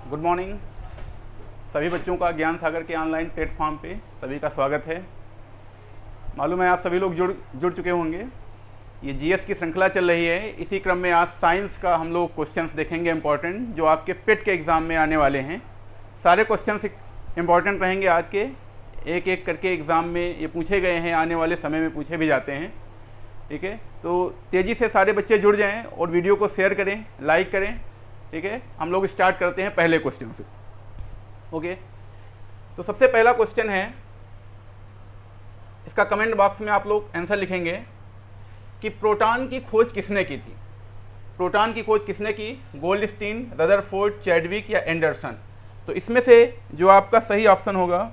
Good morning सभी बच्चों का ज्ञान सागर के ऑनलाइन प्लेटफॉर्म पे सभी का स्वागत है। मालूम है आप सभी लोग जुड़ चुके होंगे। ये जीएस की श्रृंखला चल रही है। इसी क्रम में आज साइंस का हम लोग क्वेश्चंस देखेंगे इम्पॉर्टेंट, जो आपके पेट के एग्ज़ाम में आने वाले हैं। सारे क्वेश्चंस इम्पॉर्टेंट रहेंगे आज के, एक एक करके एग्ज़ाम में ये पूछे गए हैं, आने वाले समय में पूछे भी जाते हैं। ठीक है, तो तेज़ी से सारे बच्चे जुड़ जाएं और वीडियो को शेयर करें, लाइक करें। ठीक है, हम लोग स्टार्ट करते हैं पहले क्वेश्चन से। ओके, तो सबसे पहला क्वेश्चन है, इसका कमेंट बॉक्स में आप लोग आंसर लिखेंगे कि प्रोटॉन की खोज किसने की थी। प्रोटॉन की खोज किसने की? गोल्डस्टीन, रदरफोर्ड, चैडविक या एंडरसन। तो इसमें से जो आपका सही ऑप्शन होगा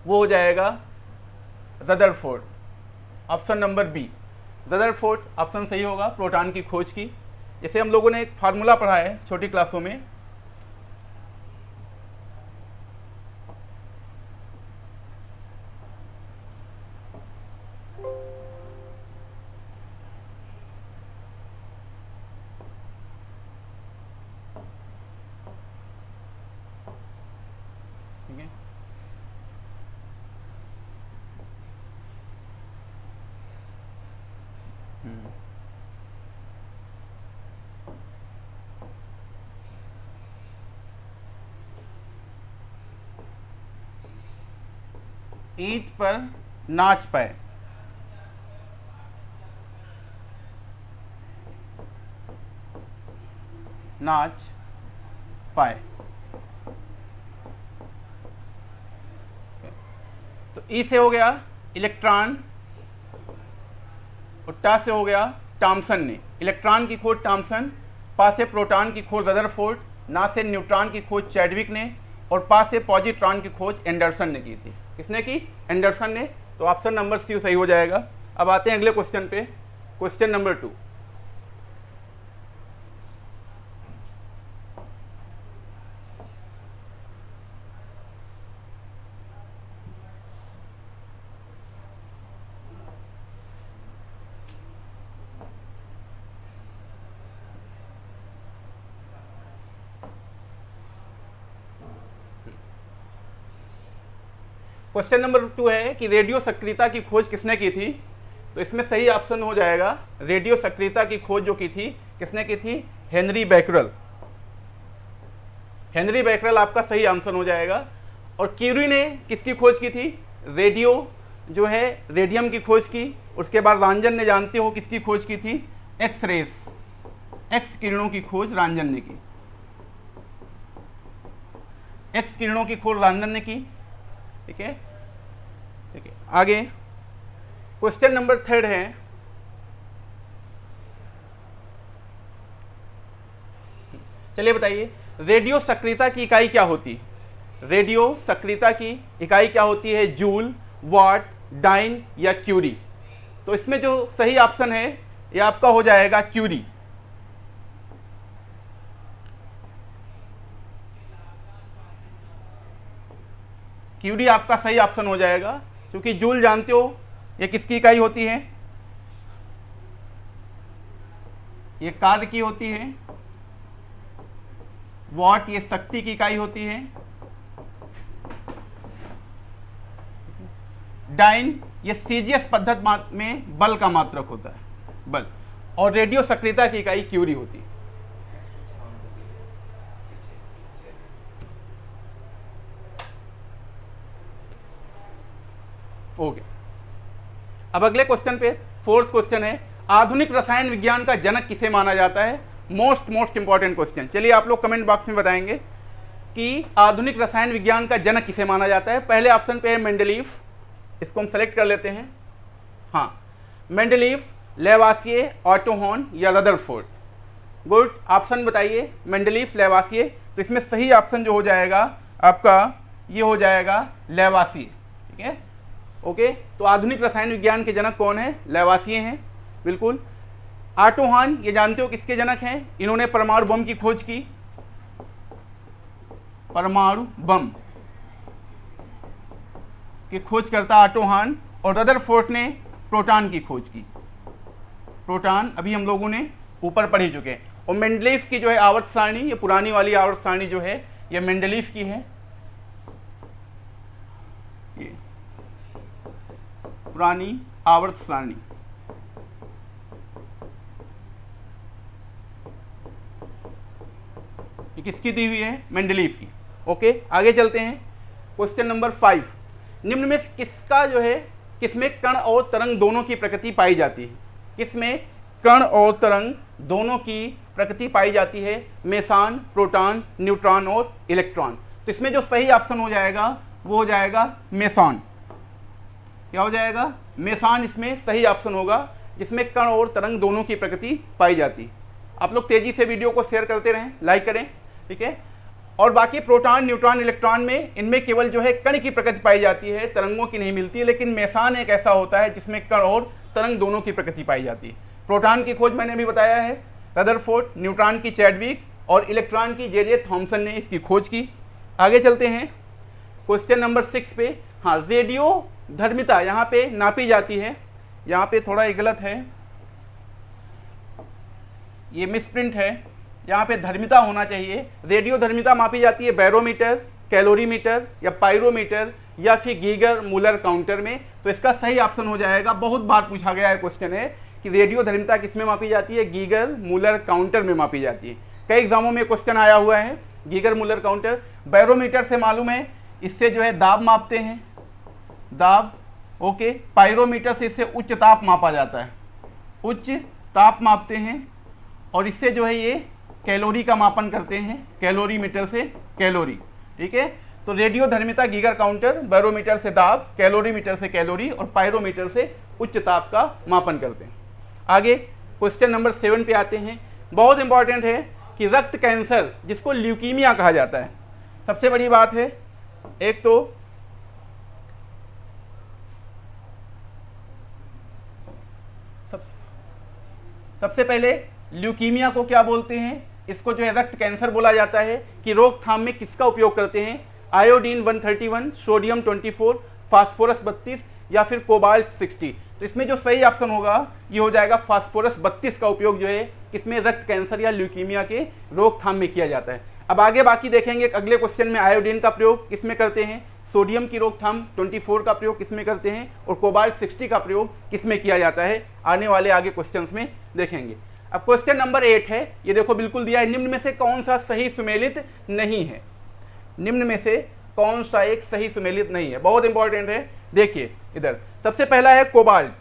वो हो जाएगा Rutherford, option number B. Rutherford option सही होगा प्रोटॉन की खोज की। जैसे हम लोगों ने एक फार्मूला पढ़ा है छोटी क्लासों में, ठीक है, ईंट पर नाच पाए। नाच पाए। तो ई से हो गया इलेक्ट्रॉन और टा से हो गया टॉमसन ने। इलेक्ट्रॉन की खोज टॉमसन, पा से प्रोटॉन की खोज रदरफोर्ड, ना से न्यूट्रॉन की खोज चैडविक ने और पा से पॉजिट्रॉन की खोज एंडरसन ने की थी। किसने की? एंडरसन ने। तो ऑप्शन नंबर सी सही हो जाएगा। अब आते हैं अगले क्वेश्चन पे, क्वेश्चन नंबर 2। क्वेश्चन नंबर 2 है कि रेडियो सक्रियता की खोज किसने की थी। तो इसमें सही ऑप्शन हो जाएगा रेडियो सक्रियता की खोज जो की थी, किसने की थी? Henry Becquerel. हेनरी बैकरल आपका सही आंसर हो जाएगा। और क्यूरी ने किसकी खोज की थी? रेडियो जो है रेडियम की खोज की। उसके बाद रांजन ने, जानते हो किसकी खोज की थी? एक्स रेस, एक्स किरणों की खोज रांजन ने की। एक्स किरणों की खोज रांजन ने की। ठीक है, ठीक है। आगे क्वेश्चन नंबर 3 है, चलिए बताइए रेडियो सक्रियता की इकाई क्या होती? रेडियो सक्रियता की इकाई क्या होती है? जूल, वाट, डाइन या क्यूरी। तो इसमें जो सही ऑप्शन है ये आपका हो जाएगा क्यूरी। क्यूरी आपका सही ऑप्शन हो जाएगा, क्योंकि जूल जानते हो ये किसकी इकाई होती है? ये कार्य की होती है। वॉट ये शक्ति की इकाई होती है। डाइन ये सीजीएस पद्धति में बल का मात्रक होता है, बल। और रेडियो सक्रियता की इकाई क्यूरी होती है। ओके, अब अगले क्वेश्चन पे, 4th क्वेश्चन है, आधुनिक रसायन विज्ञान का जनक किसे माना जाता है? Most important question. चलिए आप लोग कमेंट बॉक्स में बताएंगे कि आधुनिक रसायन विज्ञान का जनक किसे माना जाता है। पहले ऑप्शन पे है मेंडलीफ, इसको हम सेलेक्ट कर लेते हैं। हाँ, मेंडलीफ, लेवासिए, ऑटो हॉर्न या रदरफोर्ड। गुड, ऑप्शन बताइए मेंडलीफ, लेवासिए। तो इसमें सही ऑप्शन जो हो जाएगा आपका ये हो जाएगा लेवासिए। ठीक है, ओके। तो आधुनिक रसायन विज्ञान के जनक कौन है? लेवासिए हैं, बिल्कुल। ऑटो हॉर्न ये जानते हो किसके जनक हैं? इन्होंने परमाणु बम की खोज की। परमाणु बम की खोज करता ऑटो हॉर्न। और रदरफोर्ड ने प्रोटॉन की खोज की। प्रोटॉन अभी हम लोगों ने ऊपर पढ़ ही चुके हैं। और मेंडलीफ की जो है आवर्त सारणी, ये पुरानी वाली आवर्त सारणी जो है ये मेंडलीफ की है, ये पुरानी आवर्त सारणी। ये किसकी दी हुई है? मेंडलीफ की। ओके, आगे चलते हैं। क्वेश्चन नंबर 5, निम्न में किसका जो है, किसमें कण और तरंग दोनों की प्रकृति पाई जाती है? किसमें कण और तरंग दोनों की प्रकृति पाई जाती है? मेसान, प्रोटॉन, न्यूट्रॉन और इलेक्ट्रॉन। तो इसमें जो सही ऑप्शन हो जाएगा वो हो जाएगा मेसान। क्या हो जाएगा? मेसान इसमें सही ऑप्शन होगा, जिसमें कण और तरंग दोनों की प्रकृति पाई जाती है। आप लोग तेजी से वीडियो को शेयर करते रहें, लाइक करें, ठीक है। और बाकी प्रोटॉन, न्यूट्रॉन, इलेक्ट्रॉन में इनमें केवल जो है कण की प्रकृति पाई जाती है, तरंगों की नहीं मिलती है। लेकिन मेसान एक ऐसा होता है जिसमें कण और तरंग दोनों की प्रकृति पाई जाती है। प्रोटॉन की खोज मैंने अभी बताया है रदरफोर्ड, न्यूट्रॉन की चैडविक और इलेक्ट्रॉन की जे थॉमसन ने इसकी खोज की। आगे चलते हैं क्वेश्चन नंबर 6 पे। हाँ, रेडियो धर्मिता यहाँ पे नापी जाती है, यहाँ पे थोड़ा गलत है, ये मिसप्रिंट है, यहाँ पे धर्मिता होना चाहिए। रेडियो धर्मिता मापी जाती है बैरोमीटर, कैलोरीमीटर या पायरोमीटर या फिर गीगर मूलर काउंटर में। तो इसका सही ऑप्शन हो जाएगा, बहुत बार पूछा गया है क्वेश्चन है कि रेडियो धर्मिता किस में मापी जाती है? गीगर मूलर काउंटर में मापी जाती है। कई एग्जामों में क्वेश्चन आया हुआ है गीगर मूलर काउंटर। बैरोमीटर से मालूम है, इससे जो है दाब मापते हैं, दाब। ओके, पायरोमीटर से इससे उच्च ताप मापा जाता है, उच्च ताप मापते हैं। और इससे जो है ये कैलोरी का मापन करते हैं, कैलोरीमीटर से कैलोरी, ठीक है। तो रेडियो धर्मिता, गीगर काउंटर, बैरोमीटर से दाब, कैलोरीमीटर से कैलोरी और पायरोमीटर से उच्च ताप का मापन करते हैं। आगे क्वेश्चन नंबर 7 पे आते हैं। बहुत इंपॉर्टेंट है कि रक्त कैंसर, जिसको ल्यूकीमिया कहा जाता है, सबसे बड़ी बात है एक तो सबसे पहले ल्यूकीमिया को क्या बोलते हैं? इसको जो है रक्त कैंसर बोला जाता है। कि रोकथाम में किसका उपयोग करते हैं? आयोडीन 131, सोडियम 24, फास्फोरस 32 या फिर कोबाल्ट 60। तो इसमें जो सही ऑप्शन होगा ये हो जाएगा फास्फोरस 32 का उपयोग जो है किसमें? रक्त कैंसर या ल्यूकीमिया के रोकथाम में किया जाता है। अब आगे बाकी देखेंगे अगले क्वेश्चन में आयोडीन का प्रयोग किसमें करते हैं, सोडियम की रोकथाम 24 का प्रयोग किसमें करते हैं और कोबाल्ट 60 का प्रयोग किसमें किया जाता है, आने वाले आगे क्वेश्चंस में देखेंगे। अब क्वेश्चन नंबर 8 है, ये देखो बिल्कुल दिया है, निम्न में से कौन सा सही सुमेलित नहीं है? निम्न में से कौन सा एक सही सुमेलित नहीं है? बहुत इंपॉर्टेंट है, देखिए इधर सबसे पहला है कोबाल्ट।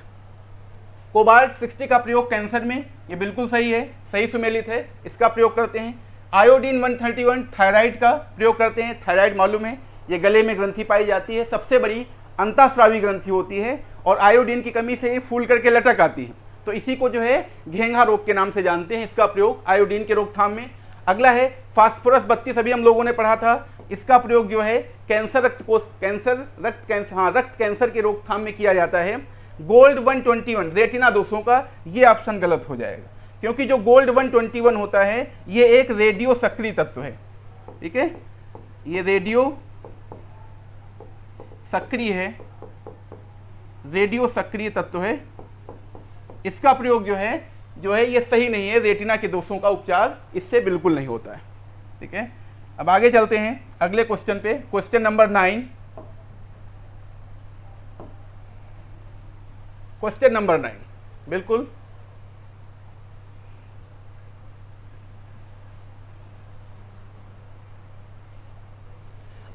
कोबाल्ट 60 का प्रयोग कैंसर में, ये बिल्कुल सही है, सही सुमेलित है, इसका प्रयोग करते हैं। आयोडीन 131 थायराइड का प्रयोग करते हैं, थायराइड मालूम है ये गले में ग्रंथि पाई जाती है, सबसे बड़ी अंतःस्रावी ग्रंथि होती है और आयोडीन की कमी से ये फूल करके लटक आती है, तो इसी को जो है घेंघा रोग के नाम से जानते हैं, इसका प्रयोग आयोडीन के रोकथाम में। अगला है फास्फोरस 32, अभी हम लोगों ने पढ़ा था, इसका प्रयोग जो है कैंसर रक्त कैंसर के रोकथाम में किया जाता है। गोल्ड 121 रेटिना दोषों का, ये ऑप्शन गलत हो जाएगा, क्योंकि जो गोल्ड 121 होता है ये एक रेडियो सक्रिय तत्व है, ठीक है, ये रेडियो सक्रिय है, रेडियो सक्रिय तत्व है, इसका प्रयोग जो है ये सही नहीं है, रेटिना के दोषों का उपचार इससे बिल्कुल नहीं होता है, ठीक है। अब आगे चलते हैं अगले क्वेश्चन पे, क्वेश्चन नंबर 9। क्वेश्चन नंबर 9 बिल्कुल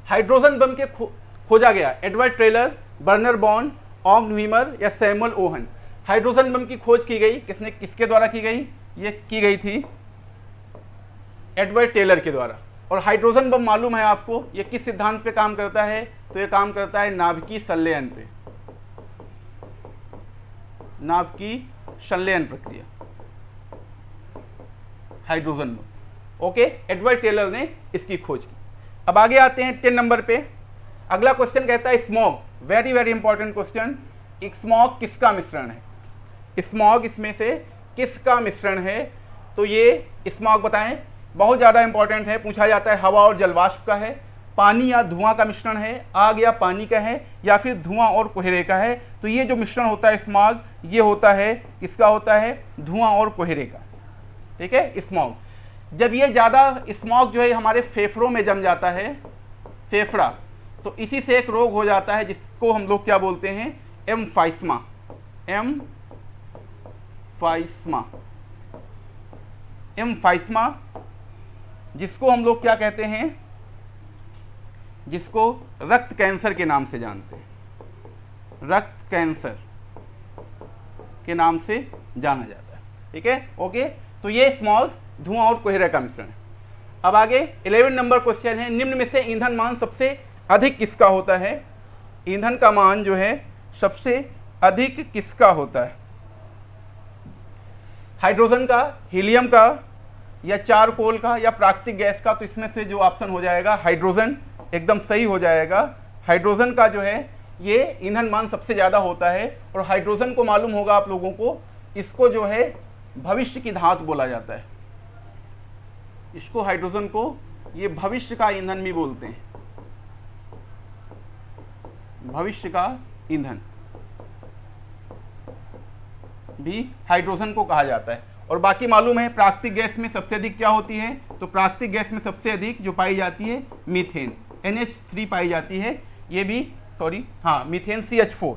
हाइड्रोजन बम के खोजा गया एडवर्ड टेलर, बर्नर बॉन, ऑग्न वीमर या सैमुअल ओहन। हाइड्रोजन बम की खोज की गई किसने, किसके द्वारा की गई? ये की गई थी एडवर्ड टेलर के द्वारा। और हाइड्रोजन बम मालूम है आपको ये किस सिद्धांत पे काम करता है? तो ये काम करता है नाभिकीय संलयन पे, नाभिकीय संलयन प्रक्रिया, hydrogen bomb. Okay, Edward Teller ने इसकी खोज की। अब आगे आते हैं 10 नंबर पे। अगला क्वेश्चन कहता है smog, very very important question. Smog किसका मिश्रण है? स्मॉग इसमें से किसका मिश्रण है? तो ये स्मॉग बताएं, बहुत ज़्यादा इंपॉर्टेंट है, पूछा जाता है हवा और जलवाष्प का है, पानी या धुआं का मिश्रण है, आग या पानी का है या फिर धुआं और कोहरे का है। तो ये जो मिश्रण होता है स्मॉग, ये होता है, किसका होता है, धुआं और कोहरे का। ठीक है, स्मॉग। जब ये ज़्यादा स्मॉग जो है हमारे फेफड़ों में जम जाता है, फेफड़ा, तो इसी से एक रोग हो जाता है जिसको हम लोग क्या बोलते हैं, एम्फाइस्मा। एम्फाइस्मा, जिसको हम लोग क्या कहते हैं, जिसको रक्त कैंसर के नाम से जानते हैं, रक्त कैंसर के नाम से जाना जाता है। ठीक है, ओके। तो ये स्मॉग, धुआं और कोहरे का मिश्रण है। अब आगे 11 नंबर क्वेश्चन है, निम्न में से ईंधन मान सबसे अधिक किसका होता है। ईंधन का मान जो है सबसे अधिक किसका होता है, हाइड्रोजन का, हीलियम का, या चारकोल का, या प्राकृतिक गैस का। तो इसमें से जो ऑप्शन हो जाएगा हाइड्रोजन, एकदम सही हो जाएगा। हाइड्रोजन का जो है ये ईंधन मान सबसे ज़्यादा होता है। और हाइड्रोजन को मालूम होगा आप लोगों को, इसको जो है भविष्य की धातु बोला जाता है। इसको, हाइड्रोजन को, ये भविष्य का ईंधन भी बोलते हैं, भविष्य का ईंधन भी हाइड्रोजन को कहा जाता है। और बाकी मालूम है प्राकृतिक गैस में सबसे अधिक क्या होती है, तो प्राकृतिक गैस में सबसे अधिक जो पाई जाती है मीथेन, NH3 पाई जाती है। ये भी, सॉरी, हाँ, मीथेन CH4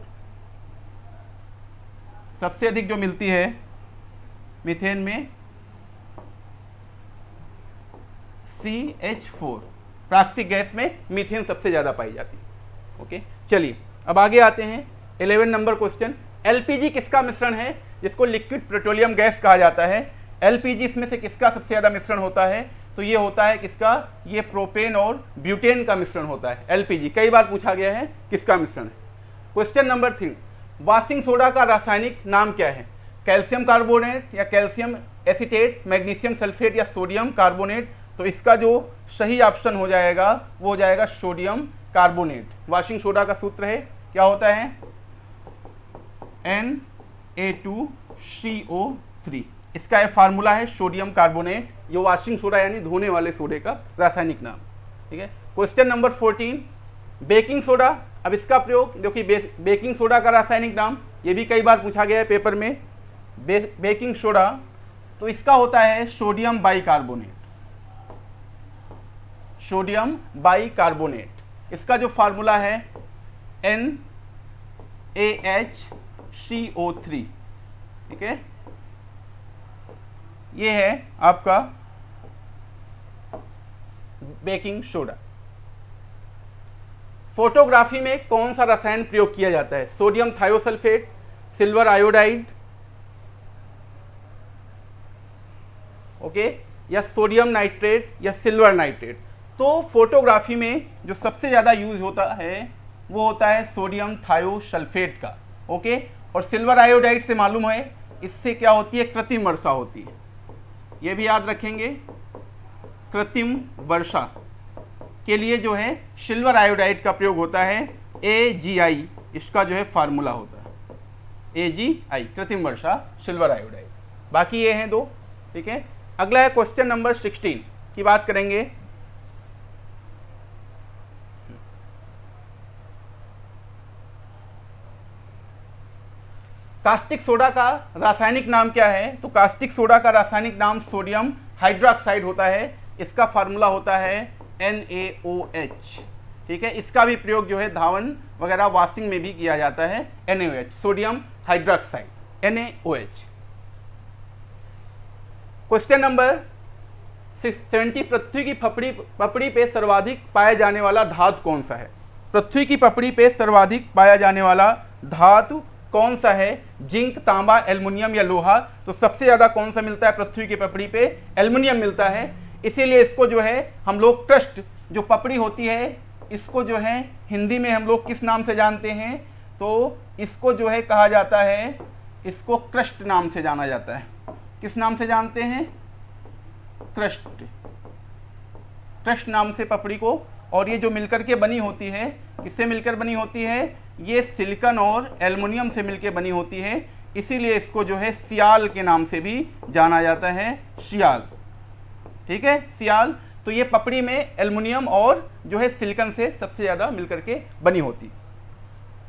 सबसे अधिक जो मिलती है मीथेन में, CH4, प्राकृतिक गैस में मीथेन सबसे ज़्यादा पाई जाती है। ओके, चलिए अब आगे आते हैं 11 नंबर क्वेश्चन। LPG किसका मिश्रण है जिसको लिक्विड पेट्रोलियम गैस कहा जाता है। LPG इसमें से किसका सबसे ज़्यादा मिश्रण होता है, तो ये होता है किसका, ये प्रोपेन और ब्यूटेन का मिश्रण होता है। LPG कई बार पूछा गया है किसका मिश्रण है। क्वेश्चन नंबर 3, वॉशिंग सोडा का रासायनिक नाम क्या है। कैल्शियम कार्बोनेट, या कैल्शियम एसीटेट, मैग्नीशियम सल्फेट, या सोडियम कार्बोनेट। तो इसका जो सही ऑप्शन हो जाएगा वो हो जाएगा सोडियम कार्बोनेट। वॉशिंग सोडा का सूत्र है, क्या होता है, Na2CO3। इसका ये फार्मूला है सोडियम कार्बोनेट। ये वॉशिंग सोडा यानी धोने वाले सोडे का रासायनिक नाम। ठीक है, क्वेश्चन नंबर 14, बेकिंग सोडा। अब इसका प्रयोग देखिए, बेकिंग सोडा का रासायनिक नाम, ये भी कई बार पूछा गया है पेपर में। बेकिंग सोडा, तो इसका होता है सोडियम बाइकार्बोनेट, सोडियम बाइकार्बोनेट। इसका जो फार्मूला है NaHCO3। ठीक है, ये है आपका बेकिंग सोडा। फोटोग्राफी में कौन सा रसायन प्रयोग किया जाता है, sodium thiosulphate, silver iodide, okay, या सोडियम नाइट्रेट, या सिल्वर नाइट्रेट। तो फोटोग्राफी में जो सबसे ज़्यादा यूज होता है वो होता है सोडियम थायोसल्फेट का। ओके, और सिल्वर आयोडाइड से मालूम है इससे क्या होती है, कृत्रिम वर्षा होती है। ये भी याद रखेंगे, कृत्रिम वर्षा के लिए जो है सिल्वर आयोडाइड का प्रयोग होता है। AgI इसका जो है फार्मूला होता है, AgI, कृत्रिम वर्षा, सिल्वर आयोडाइड। बाकी ये हैं दो। ठीक है, अगला है क्वेश्चन नंबर 16 की बात करेंगे। कास्टिक सोडा का रासायनिक नाम क्या है, तो कास्टिक सोडा का रासायनिक नाम सोडियम हाइड्रोक्साइड होता है। इसका फार्मूला होता है NaOH। ठीक है, इसका भी प्रयोग जो है धावन वगैरह वॉशिंग में भी किया जाता है, NaOH, sodium hydroxide, NaOH। Question number 70, पृथ्वी की पपड़ी पे सर्वाधिक पाया जाने वाला धातु कौन सा है। पृथ्वी की पपड़ी पे सर्वाधिक पाया जाने वाला धातु कौन सा है, जिंक, तांबा, एल्युमिनियम, या लोहा। तो सबसे ज़्यादा कौन सा मिलता है पृथ्वी की पपड़ी पे, एल्युमिनियम मिलता है। इसीलिए इसको जो है हम लोग क्रस्ट, जो पपड़ी होती है, इसको जो है हिंदी में हम लोग किस नाम से जानते हैं, तो इसको जो है कहा जाता है, इसको क्रस्ट नाम से जाना जाता है। किस नाम से जानते हैं, क्रस्ट, क्रस्ट नाम से पपड़ी को। और ये जो मिलकर के बनी होती है, किससे मिलकर बनी होती है, ये सिलिकॉन और एल्युमिनियम से मिलकर बनी होती है। इसीलिए इसको जो है सियाल के नाम से भी जाना जाता है, सियाल। ठीक है, सियाल। तो ये पपड़ी में एल्युमिनियम और जो है सिलिकॉन से सबसे ज़्यादा मिलकर के बनी होती।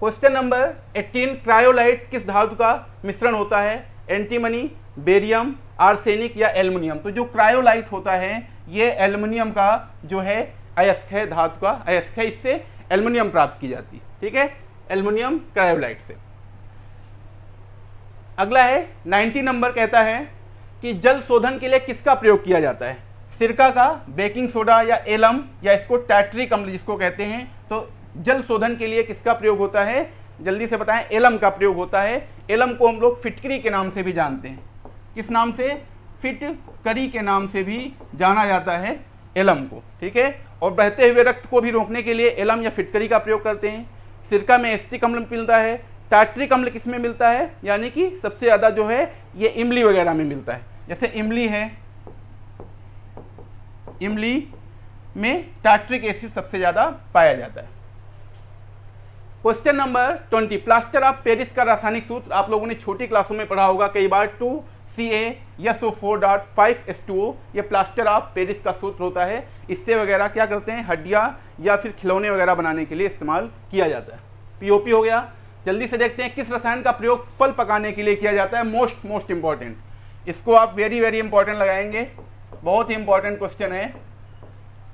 क्वेश्चन नंबर 18, क्रायोलाइट किस धातु का मिश्रण होता है? एंटीमनी, बेरियम, आर्सेनिक या एल्युमिनियम? तो जो क्रायोलाइट होता है ये एल्युमिनियम का जो है अयस्क है, धातु का अयस्क है, इससे एल्युमिनियम प्राप्त की जाती है। ठीक है, एल्युमिनियम क्रायोलाइट से। अगला है 90 नंबर, कहता है कि जल शोधन के लिए किसका प्रयोग किया जाता है? सिरका का, बेकिंग सोडा या एलम या इसको टैट्रिक अम्ल जिसको कहते हैं। तो जल शोधन के लिए किसका प्रयोग होता है? जल्दी से बताएं। एलम का प्रयोग होता है। एलम को हम लोग फिटकरी के नाम से भी जानते हैं। किस नाम से? फिटकरी के नाम से भी जाना जाता है एलम को। ठीक है, और बहते हुए रक्त को भी रोकने के लिए एलम या फिटकरी का प्रयोग करते हैं। सिरका में एसिटिक अम्ल मिलता है। टैट्रिक अम्ल किस में मिलता है? यानी कि सबसे ज़्यादा जो है ये इमली वगैरह में मिलता है। जैसे इमली है, इमली में टैट्रिक एसिड सबसे ज़्यादा पाया जाता है। Question number 20, plaster of Paris का रासायनिक सूत्र आप लोगों ने छोटी क्लासों में पढ़ा होगा कई बार। 2CaSO4.5H2O ये प्लास्टर ऑफ पेरिस का सूत्र होता है। इससे वगैरह क्या करते हैं? हड्डियाँ या फिर खिलौने वगैरह बनाने के लिए इस्तेमाल किया जाता है। पीओपी हो गया। जल्दी से देखते हैं किस रसायन का प्रयोग फल पकाने के लिए किया जाता है? मोस्ट इंपॉर्टेंट, इसको आप वेरी इंपॉर्टेंट लगाएंगे, बहुत ही इंपॉर्टेंट क्वेश्चन है।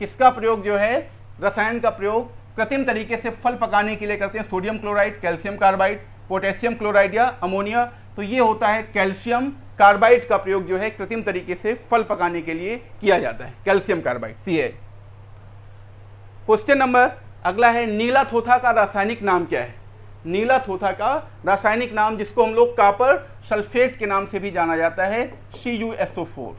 किसका प्रयोग जो है, रसायन का प्रयोग कृत्रिम तरीके से फल पकाने के लिए करते हैं? Sodium chloride, calcium carbide, potassium chloride या अमोनिया? तो ये होता है कैल्शियम कार्बाइड का प्रयोग जो है कृत्रिम तरीके से फल पकाने के लिए किया जाता है, calcium carbide Ca। Question number अगला है, नीला थोथा का रासायनिक नाम क्या है? नीला थोथा का रासायनिक नाम, जिसको हम लोग कॉपर सल्फेट के नाम से भी जाना जाता है, CuSO4,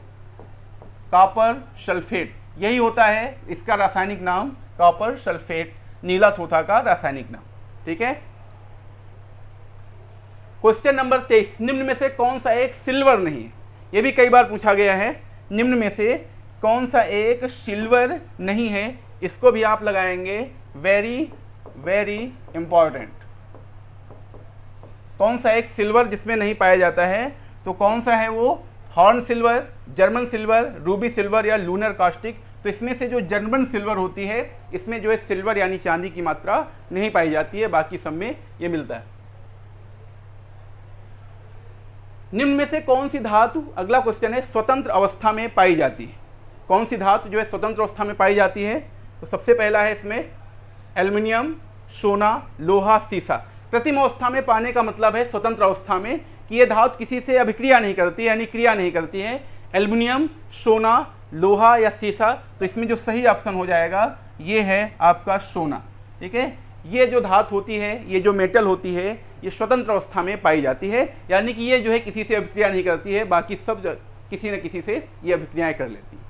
कॉपर सल्फेट, यही होता है इसका रासायनिक नाम, कॉपर सल्फेट, नीला थोथा का रासायनिक नाम। ठीक है। क्वेश्चन नंबर 23, निम्न में से कौन सा एक सिल्वर नहीं है? ये भी कई बार पूछा गया है। निम्न में से कौन सा एक सिल्वर नहीं है? इसको भी आप लगाएंगे वेरी इंपॉर्टेंट। कौन सा एक सिल्वर जिसमें नहीं पाया जाता है? तो कौन सा है वो? Horn silver, German silver, Ruby silver या लूनर कास्टिक? तो इसमें से जो जर्मन सिल्वर होती है इसमें जो है सिल्वर यानी चांदी की मात्रा नहीं पाई जाती है, बाकी सब में ये मिलता है। निम्न में से कौन सी धातु, अगला क्वेश्चन है, स्वतंत्र अवस्था में पाई जाती है? कौन सी धातु जो है स्वतंत्र अवस्था में पाई जाती है? तो सबसे पहला है इसमें एल्युमिनियम, सोना, लोहा, सीसा। कृत्रिम अवस्था में पाने का मतलब है स्वतंत्र अवस्था में कि ये धातु किसी से अभिक्रिया नहीं करती, यानी क्रिया नहीं करती है। एल्युमिनियम, सोना, लोहा या सीसा? तो इसमें जो सही ऑप्शन हो जाएगा ये है आपका सोना। ठीक है, ये जो धातु होती है, ये जो मेटल होती है, ये स्वतंत्र अवस्था में पाई जाती है, यानी कि ये जो है किसी से अभिक्रिया नहीं करती है, बाकी सब किसी न किसी से ये अभिक्रियाएं कर लेती है।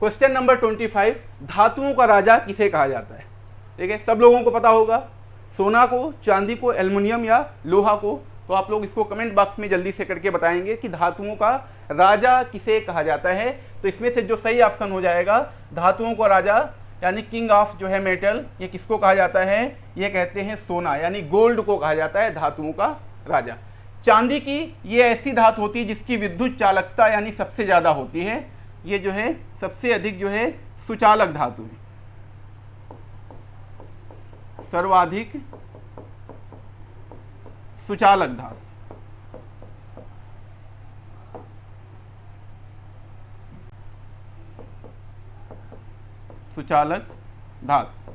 क्वेश्चन नंबर 25, धातुओं का राजा किसे कहा जाता है? ठीक है, सब लोगों को पता होगा, सोना को, चांदी को, एल्युमिनियम या लोहा को? तो आप लोग इसको कमेंट बॉक्स में जल्दी से करके बताएंगे कि धातुओं का राजा किसे कहा जाता है। तो इसमें से जो सही ऑप्शन हो जाएगा, धातुओं का राजा यानी किंग ऑफ जो है मेटल, ये किसको कहा जाता है? ये कहते हैं सोना, यानी गोल्ड को कहा जाता है धातुओं का राजा। चांदी की ये ऐसी धातु होती है जिसकी विद्युत चालकता यानी सबसे ज़्यादा होती है, ये जो है सबसे अधिक जो है सुचालक धातु है, सर्वाधिक सुचालक धातु। सुचालक धातु,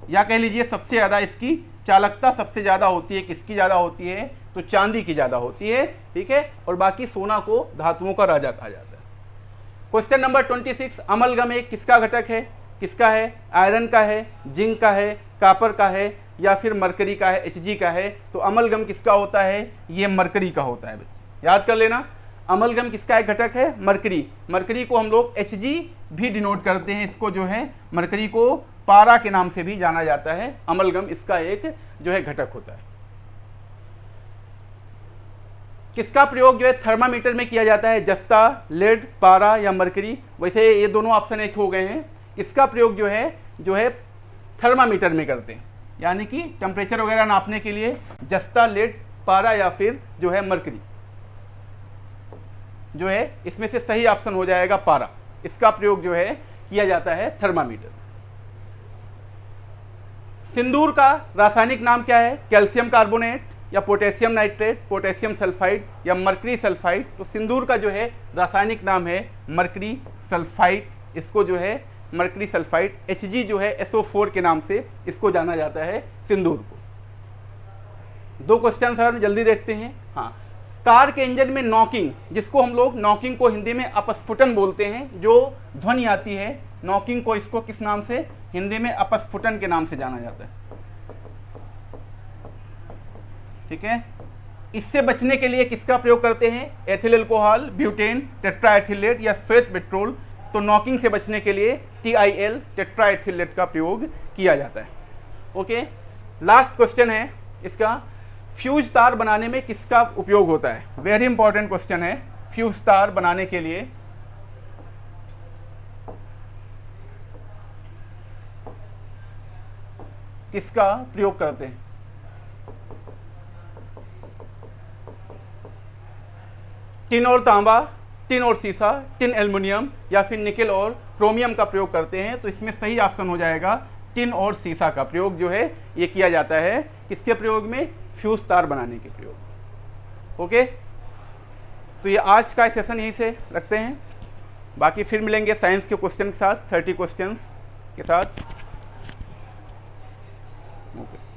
या कह लीजिए सबसे ज़्यादा इसकी चालकता सबसे ज़्यादा होती है। किसकी ज़्यादा होती है? तो चांदी की ज़्यादा होती है। ठीक है, और बाकी सोना को धातुओं का राजा कहा जाता है। क्वेश्चन नंबर 26, अमलगम एक किसका घटक है? किसका है? आयरन का है, जिंक का है, कॉपर का है या फिर मरकरी का है, Hg का है? तो अमलगम किसका होता है? ये मरकरी का होता है बच्चे, याद कर लेना। अमलगम किसका एक घटक है? मरकरी। मरकरी को हम लोग Hg भी डिनोट करते हैं, इसको जो है मरकरी को पारा के नाम से भी जाना जाता है। अमलगम इसका एक जो है घटक होता है। किसका प्रयोग जो है थर्मामीटर में किया जाता है? जस्ता, लेड, पारा या मरकरी? वैसे ये दोनों ऑप्शन एक हो गए हैं। इसका प्रयोग जो है थर्मामीटर में करते हैं, यानी कि टेम्परेचर वगैरह नापने के लिए जस्ता, लेड, पारा या फिर जो है मरकरी जो है, इसमें से सही ऑप्शन हो जाएगा पारा। इसका प्रयोग जो है किया जाता है थर्मामीटर। सिंदूर का रासायनिक नाम क्या है? कैल्शियम कार्बोनेट या पोटेशियम नाइट्रेट, पोटेशियम सल्फाइड या मरकरी सल्फाइड। तो सिंदूर का जो है रासायनिक नाम है मरकरी सल्फाइड, इसको जो है मरकरी सल्फाइड, Hg जो है SO4 के नाम से इसको जाना जाता है सिंदूर को। 2 क्वेश्चन सर जल्दी देखते हैं। हाँ, कार के इंजन में नॉकिंग, जिसको हम लोग नॉकिंग को हिंदी में अपस्फुटन बोलते हैं, जो ध्वनि आती है नॉकिंग को, इसको किस नाम से हिंदी में अपस्फुटन के नाम से जाना जाता है। ठीक है, इससे बचने के लिए किसका प्रयोग करते हैं? एथिल अल्कोहल, ब्यूटेन, टेट्राएथिलेट या श्वेत पेट्रोल। तो नॉकिंग से बचने के लिए TiL टेट्राएथिलेट का प्रयोग किया जाता है। ओके, लास्ट क्वेश्चन है इसका, फ्यूज तार बनाने में किसका उपयोग होता है? वेरी इंपॉर्टेंट क्वेश्चन है। फ्यूज तार बनाने के लिए किसका प्रयोग करते हैं? टिन और तांबा, टिन और सीसा, टिन एल्युमिनियम या फिर निकेल और क्रोमियम का प्रयोग करते हैं। तो इसमें सही ऑप्शन हो जाएगा टिन और सीसा का प्रयोग जो है ये किया जाता है किसके प्रयोग में? फ्यूज तार बनाने के प्रयोग। ओके, तो ये आज का सेशन यहीं से रखते हैं, बाकी फिर मिलेंगे साइंस के क्वेश्चन के साथ, 30 क्वेश्चंस के साथ। ओके।